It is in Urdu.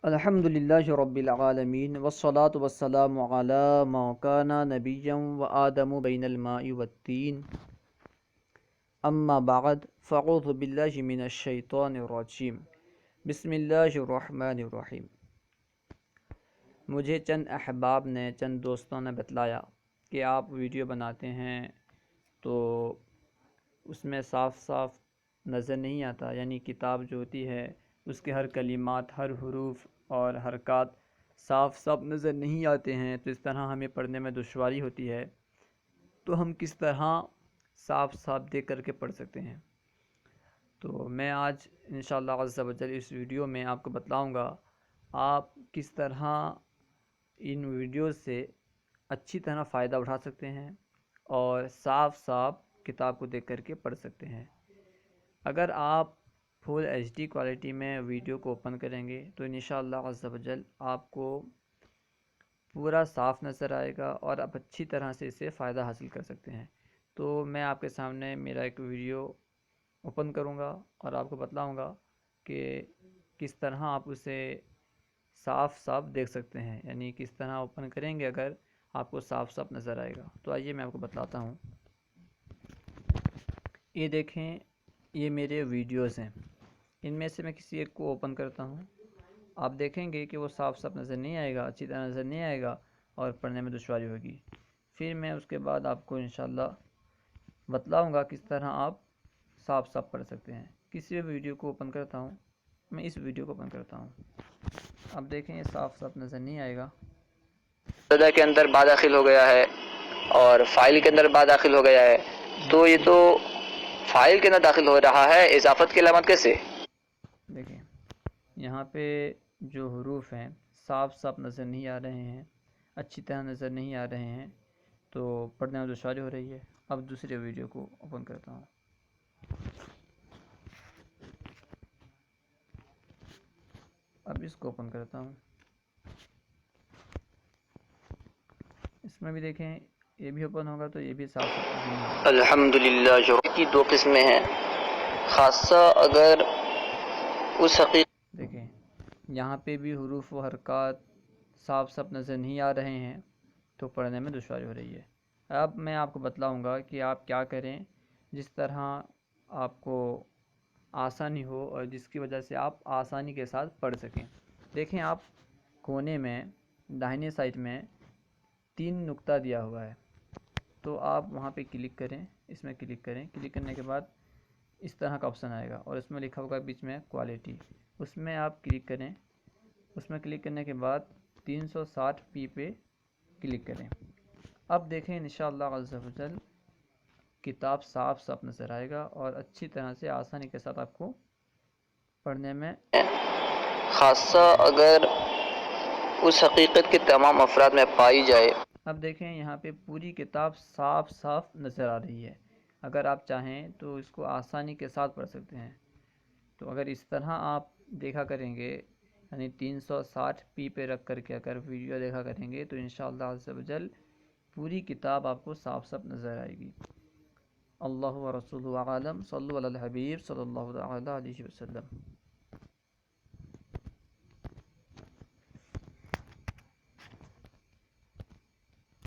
الحمدللہ رب العالمین والصلاة والسلام علی ما کان نبیا وآدم بین الماء والتین اما بعد فاعوذ باللہ من الشیطان الرجیم بسم اللہ الرحمن الرحیم۔ مجھے چند احباب نے چند دوستوں نے بتلایا کہ آپ ویڈیو بناتے ہیں تو اس میں صاف صاف نظر نہیں آتا، یعنی کتاب جو ہوتی ہے اس کے ہر کلمات، ہر حروف اور حرکات صاف صاف نظر نہیں آتے ہیں، تو اس طرح ہمیں پڑھنے میں دشواری ہوتی ہے۔ تو ہم کس طرح صاف صاف دیکھ کر کے پڑھ سکتے ہیں؟ تو میں آج انشاءاللہ عز و جل اس ویڈیو میں آپ کو بتلاؤں گا آپ کس طرح ان ویڈیوز سے اچھی طرح فائدہ اٹھا سکتے ہیں اور صاف صاف کتاب کو دیکھ کر کے پڑھ سکتے ہیں۔ اگر آپ فل ایچ ڈی کوالٹی میں ویڈیو کو اوپن کریں گے تو انشاءاللہ عز و جل آپ کو پورا صاف نظر آئے گا اور آپ اچھی طرح سے اسے فائدہ حاصل کر سکتے ہیں۔ تو میں آپ کے سامنے میرا ایک ویڈیو اوپن کروں گا اور آپ کو بتلاؤں گا کہ کس طرح آپ اسے صاف صاف دیکھ سکتے ہیں، یعنی کس طرح اوپن کریں گے اگر آپ کو صاف صاف نظر آئے گا۔ تو آئیے میں آپ کو بتلاتا ہوں۔ یہ دیکھیں، یہ میرے ویڈیوز ہیں، ان میں سے میں کسی ایک کو اوپن کرتا ہوں۔ آپ دیکھیں گے کہ وہ صاف صاف نظر نہیں آئے گا، اچھی طرح نظر نہیں آئے گا اور پڑھنے میں دشواری ہوگی۔ پھر میں اس کے بعد آپ کو انشاءاللہ بتلاؤں گا کس طرح آپ صاف صاف پڑھ سکتے ہیں۔ کسی بھی ویڈیو کو اوپن کرتا ہوں، میں اس ویڈیو کو اوپن کرتا ہوں۔ اب دیکھیں یہ صاف صاف نظر نہیں آئے گا۔ مبتدا کے اندر با داخل ہو گیا ہے اور فائل کے اندر با داخل ہو گیا ہے، تو یہ تو فائل کے اندر داخل ہو رہا ہے، اضافت کی علامت کیسے؟ دیکھیں یہاں پہ جو حروف ہیں صاف صاف نظر نہیں آ رہے ہیں، اچھی طرح نظر نہیں آ رہے ہیں، تو پڑھنے میں دشواری ہو رہی ہے۔ اب دوسرے ویڈیو کو اوپن کرتا ہوں۔ اب اس کو اوپن کرتا ہوں۔ اس میں بھی دیکھیں یہ بھی اوپن ہوگا تو یہ بھی صاف صاف نظر نہیں آئے گا۔ الحمدللہ جو کی دو قسمیں ہیں، خاصہ اگر اس حقیقت دیکھیں یہاں پہ بھی حروف و حرکات صاف صاف نظر نہیں آ رہے ہیں تو پڑھنے میں دشواری ہو رہی ہے۔ اب میں آپ کو بتلاؤں گا کہ آپ کیا کریں جس طرح آپ کو آسانی ہو اور جس کی وجہ سے آپ آسانی کے ساتھ پڑھ سکیں۔ دیکھیں آپ کونے میں داہنے سائڈ میں 3 نقطہ دیا ہوا ہے، تو آپ وہاں پہ کلک کریں، اس میں کلک کریں۔ کلک کرنے کے بعد اس طرح کا آپشن آئے گا اور اس میں لکھا ہوگا بیچ میں کوالٹی، اس میں آپ کلک کریں۔ اس میں کلک کرنے کے بعد 360p پہ کلک کریں۔ اب دیکھیں انشاءاللہ عز و جل کتاب صاف صاف نظر آئے گا اور اچھی طرح سے آسانی کے ساتھ آپ کو پڑھنے میں خاصہ اگر اس حقیقت کے تمام افراد میں پائی جائے۔ اب دیکھیں یہاں پہ پوری کتاب صاف صاف نظر آ رہی ہے۔ اگر آپ چاہیں تو اس کو آسانی کے ساتھ پڑھ سکتے ہیں۔ تو اگر اس طرح آپ دیکھا کریں گے، یعنی 360p پہ رکھ کر کے اگر ویڈیو دیکھا کریں گے تو انشاءاللہ عز و جل پوری کتاب آپ کو صاف صاف نظر آئے گی۔ اللہ و رسولہ عالم، صلو علی الحبیب صلی اللہ علیہ وسلم۔